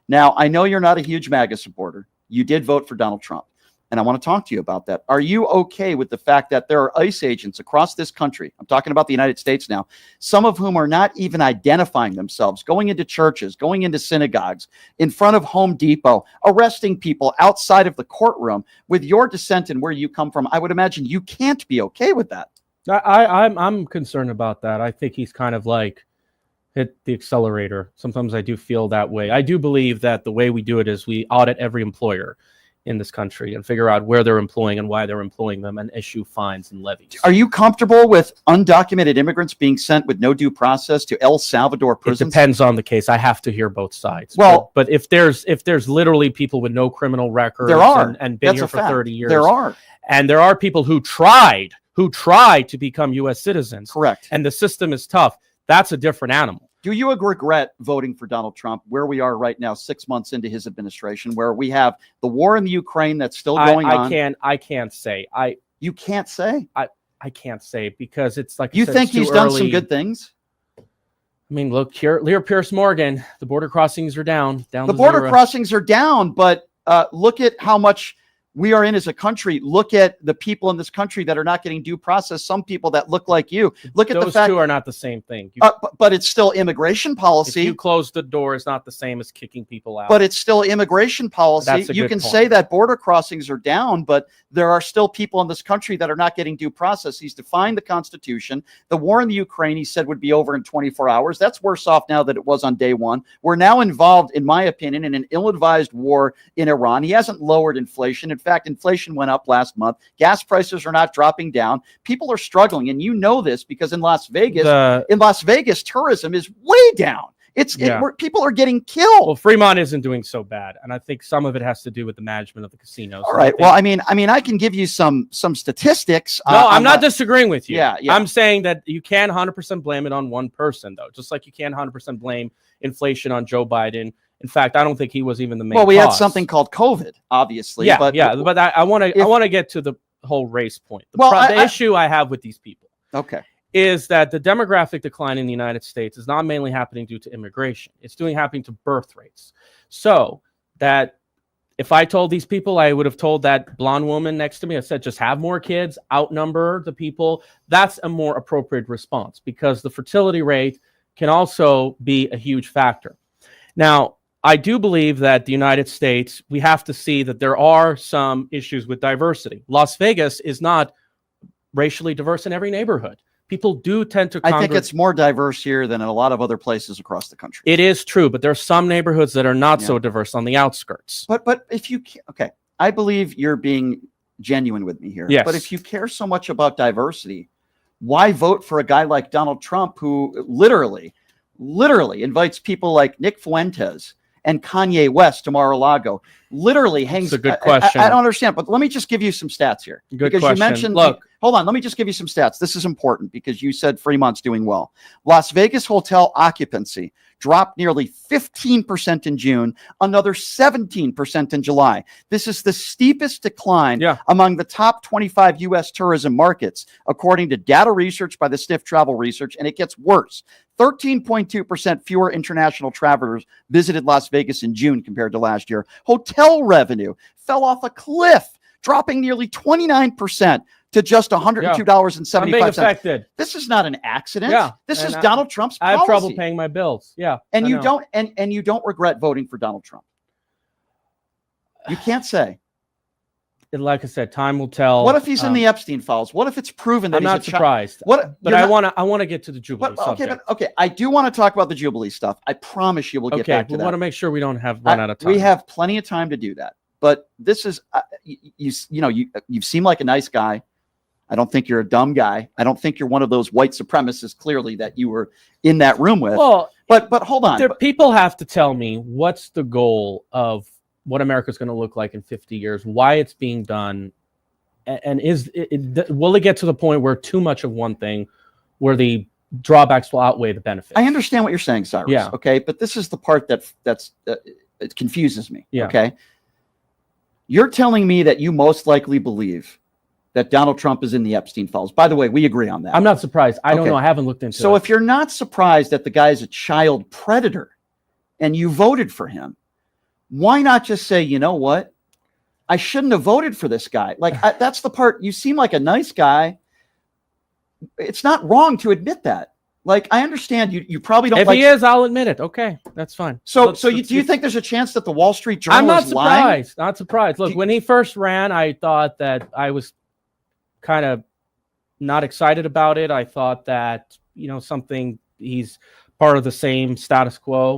Now, I know you're not a huge MAGA supporter. You did vote for Donald Trump. And I want to talk to you about that. Are you okay with the fact that there are ICE agents across this country? I'm talking about the United States now, some of whom are not even identifying themselves, going into churches, going into synagogues, in front of Home Depot, arresting people outside of the courtroom. With your dissent and where you come from, I would imagine you can't be okay with that. I'm concerned about that. I think he's kind of like hit the accelerator. Sometimes I do feel that way. I do believe that the way we do it is we audit every employer in this country and figure out where they're employing and why they're employing them and issue fines and levies. Are you comfortable with undocumented immigrants being sent with no due process to El Salvador prisons? It depends on the case. I have to hear both sides. Well, but if there's literally people with no criminal records there are, and been here for 30 years. There are. And there are people who tried to become U.S. citizens. Correct. And the system is tough. That's a different animal. Do you regret voting for Donald Trump where we are right now, 6 months into his administration, where we have the war in the Ukraine that's still going on? I can't say. You can't say? I can't say because it's like you think he's done some good things? I mean, look here, Lear Pierce Morgan, the border crossings are down. The border crossings are down, but look at how much we are in as a country. Look at the people in this country that are not getting due process. Some people that look like you. Look at those the fact two are not the same thing. But it's still immigration policy. If you close the door, it's not the same as kicking people out. But it's still immigration policy. You can say that border crossings are down, but there are still people in this country that are not getting due process. He's defined the Constitution. The war in the Ukraine, he said, would be over in 24 hours. That's worse off now than it was on day one. We're now involved, in my opinion, in an ill-advised war in Iran. He hasn't lowered inflation. In fact, inflation went up last month. Gas prices are not dropping down. People are struggling. And you know this because in Las Vegas, tourism is way down. People are getting killed. Well, Fremont isn't doing so bad, and I think some of it has to do with the management of the casinos. All right. Well, I mean, I can give you some statistics. No, I'm not disagreeing with you. Yeah. I'm saying that you can't 100% blame it on one person, though. Just like you can't 100% blame inflation on Joe Biden. In fact, I don't think he was even the main. Well, we had something called COVID, obviously. Yeah, but I want to get to the whole race point. The issue I have with these people. Okay. Is that the demographic decline in the United States is not mainly happening due to immigration. It's happening to birth rates. So that if I told these people, I would have told that blonde woman next to me, I said, just have more kids, outnumber the people. That's a more appropriate response because the fertility rate can also be a huge factor. Now, I do believe that the United States, we have to see that there are some issues with diversity. Las Vegas is not racially diverse in every neighborhood. People do tend to I think it's more diverse here than in a lot of other places across the country. It is true, but there are some neighborhoods that are not so diverse on the outskirts. But if you okay, I believe you're being genuine with me here. Yes. But if you care so much about diversity, why vote for a guy like Donald Trump who literally invites people like Nick Fuentes and Kanye West to Mar-a-Lago? Literally hangs. That's a good question. I don't understand, but let me just give you some stats here. Good because question. You mentioned. Look, hold on. Let me just give you some stats. This is important because you said Fremont's doing well. Las Vegas hotel occupancy dropped nearly 15% in June, another 17% in July. This is the steepest decline among the top 25 U.S. tourism markets, according to data research by the Sniff Travel Research, and it gets worse. 13.2% fewer international travelers visited Las Vegas in June compared to last year. Hotel revenue fell off a cliff, dropping nearly 29% to just $102.75. This is not an accident. This is Donald Trump's policy. I have trouble paying my bills. And you don't regret voting for Donald Trump. You can't say. Like I said, time will tell. What if he's in the Epstein files? What if it's proven that I'm not surprised? But I want to get to the Jubilee subject. Okay, I do want to talk about the Jubilee stuff. I promise you we'll get back to that. We want to make sure we don't run out of time. We have plenty of time to do that. But this is you seem like a nice guy. I don't think you're a dumb guy. I don't think you're one of those white supremacists, clearly, that you were in that room with. Well, but hold on. People have to tell me what's the goal of what America's going to look like in 50 years, why it's being done, and will it get to the point where too much of one thing, where the drawbacks will outweigh the benefits? I understand what you're saying, Cyrus. Yeah. Okay, but this is the part that's it confuses me. Yeah. Okay. You're telling me that you most likely believe that Donald Trump is in the Epstein files. By the way, we agree on that. I'm not surprised. I don't know. I haven't looked into it. So if you're not surprised that the guy is a child predator and you voted for him, why not just say, you know what? I shouldn't have voted for this guy. Like, that's the part. You seem like a nice guy. It's not wrong to admit that. Like, I understand you probably don't. If he is, I'll admit it. Okay, that's fine. So do you think there's a chance that the Wall Street Journal I'm not is lying? surprised. Not surprised. Look, when he first ran, I thought that I was kind of not excited about it. I thought that, something, he's part of the same status quo.